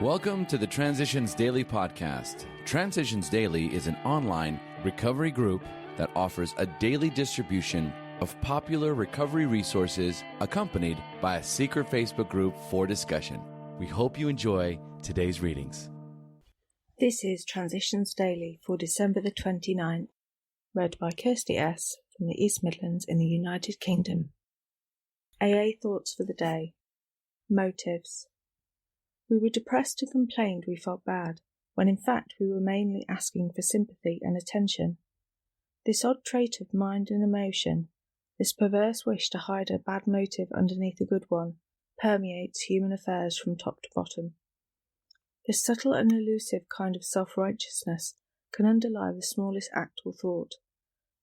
Welcome to the Transitions Daily podcast. Transitions Daily is an online recovery group that offers a daily distribution of popular recovery resources accompanied by a secret Facebook group for discussion. We hope you enjoy today's readings. This is Transitions Daily for December the 29th, read by Kirsty S. from the East Midlands in the United Kingdom. AA thoughts for the day. Motives. We were depressed and complained we felt bad, when in fact we were mainly asking for sympathy and attention. This odd trait of mind and emotion, this perverse wish to hide a bad motive underneath a good one, permeates human affairs from top to bottom. This subtle and elusive kind of self-righteousness can underlie the smallest act or thought.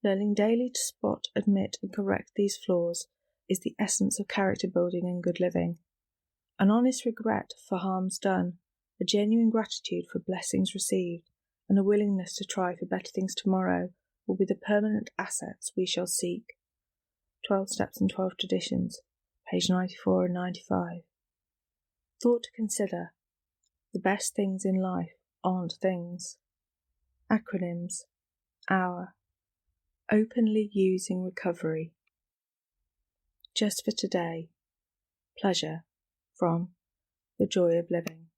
Learning daily to spot, admit and correct these flaws is the essence of character building and good living. An honest regret for harms done, a genuine gratitude for blessings received, and a willingness to try for better things tomorrow will be the permanent assets we shall seek. 12 Steps and 12 Traditions, page 94 and 95. Thought to consider. The best things in life aren't things. Acronyms. Hour. Openly using recovery. Just for today. Pleasure. From The Joy of Living.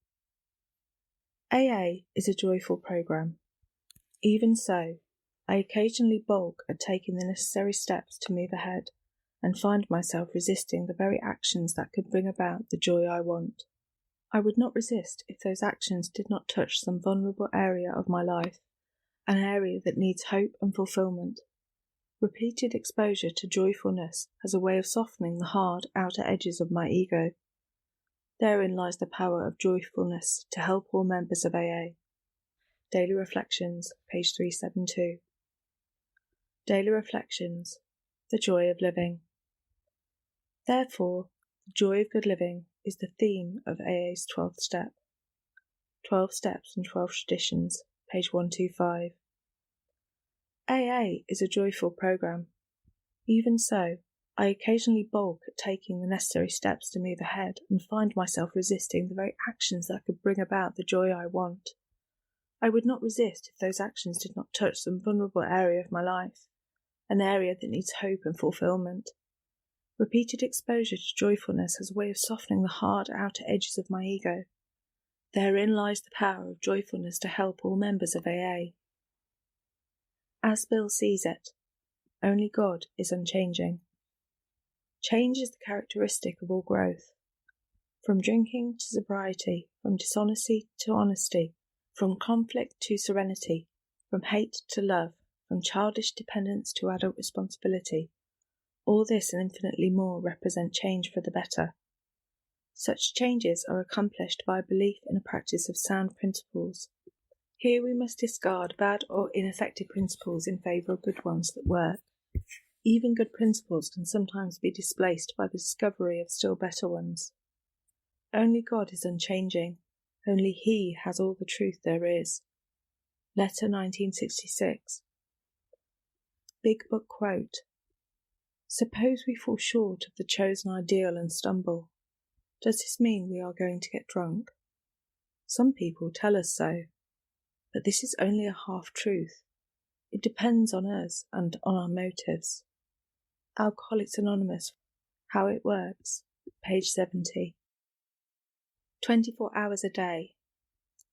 AA is a joyful program. Even so, I occasionally balk at taking the necessary steps to move ahead and find myself resisting the very actions that could bring about the joy I want. I would not resist if those actions did not touch some vulnerable area of my life, an area that needs hope and fulfillment. Repeated exposure to joyfulness has a way of softening the hard outer edges of my ego. Therein lies the power of joyfulness to help all members of AA. Daily Reflections, page 372. Daily Reflections, the Joy of Living. Therefore, the joy of good living is the theme of AA's 12th step. 12 Steps and 12 Traditions, page 125. AA is a joyful program. Even so, I occasionally balk at taking the necessary steps to move ahead and find myself resisting the very actions that could bring about the joy I want. I would not resist if those actions did not touch some vulnerable area of my life, an area that needs hope and fulfillment. Repeated exposure to joyfulness has a way of softening the hard outer edges of my ego. Therein lies the power of joyfulness to help all members of AA. As Bill sees it, only God is unchanging. Change is the characteristic of all growth. From drinking to sobriety, from dishonesty to honesty, from conflict to serenity, from hate to love, from childish dependence to adult responsibility, all this and infinitely more represent change for the better. Such changes are accomplished by a belief in a practice of sound principles. Here we must discard bad or ineffective principles in favour of good ones that work. Even good principles can sometimes be displaced by the discovery of still better ones. Only God is unchanging. Only He has all the truth there is. Letter 1966. Big Book Quote. Suppose we fall short of the chosen ideal and stumble. Does this mean we are going to get drunk? Some people tell us so, but this is only a half-truth. It depends on us and on our motives. Alcoholics Anonymous, How It Works, page 70. 24 hours a day.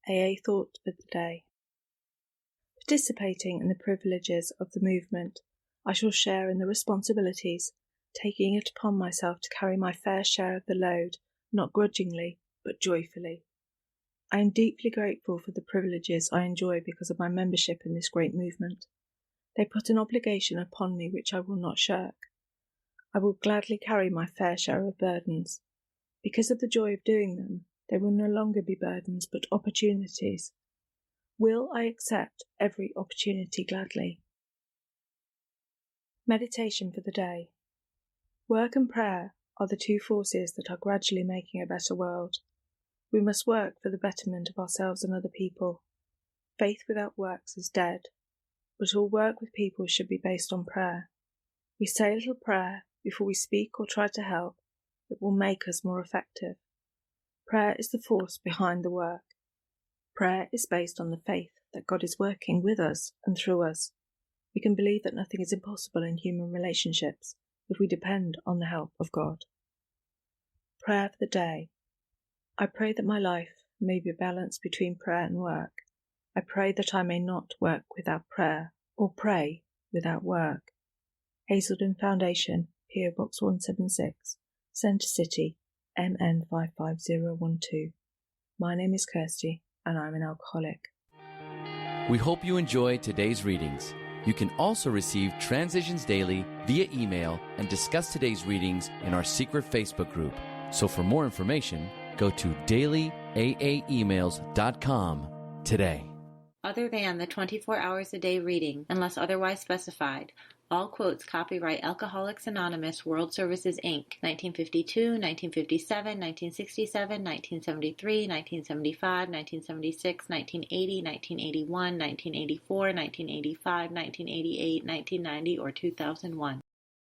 AA thought for the day. Participating in the privileges of the movement, I shall share in the responsibilities, taking it upon myself to carry my fair share of the load, not grudgingly, but joyfully. I am deeply grateful for the privileges I enjoy because of my membership in this great movement. They put an obligation upon me which I will not shirk. I will gladly carry my fair share of burdens. Because of the joy of doing them, they will no longer be burdens but opportunities. Will I accept every opportunity gladly? Meditation for the day. Work and prayer are the two forces that are gradually making a better world. We must work for the betterment of ourselves and other people. Faith without works is dead, but all work with people should be based on prayer. We say a little prayer before we speak or try to help that will make us more effective. Prayer is the force behind the work. Prayer is based on the faith that God is working with us and through us. We can believe that nothing is impossible in human relationships if we depend on the help of God. Prayer for the day. I pray that my life may be balanced between prayer and work. I pray that I may not work without prayer or pray without work. Hazelden Foundation, PO Box 176, Centre City, MN 55012. My name is Kirsty and I'm an alcoholic. We hope you enjoyed today's readings. You can also receive Transitions Daily via email and discuss today's readings in our secret Facebook group. So for more information, go to dailyaaemails.com today. Other than the 24 hours a day reading, unless otherwise specified, all quotes copyright Alcoholics Anonymous World Services, Inc., 1952, 1957, 1967, 1973, 1975, 1976, 1980, 1981, 1984, 1985, 1988, 1990, or 2001.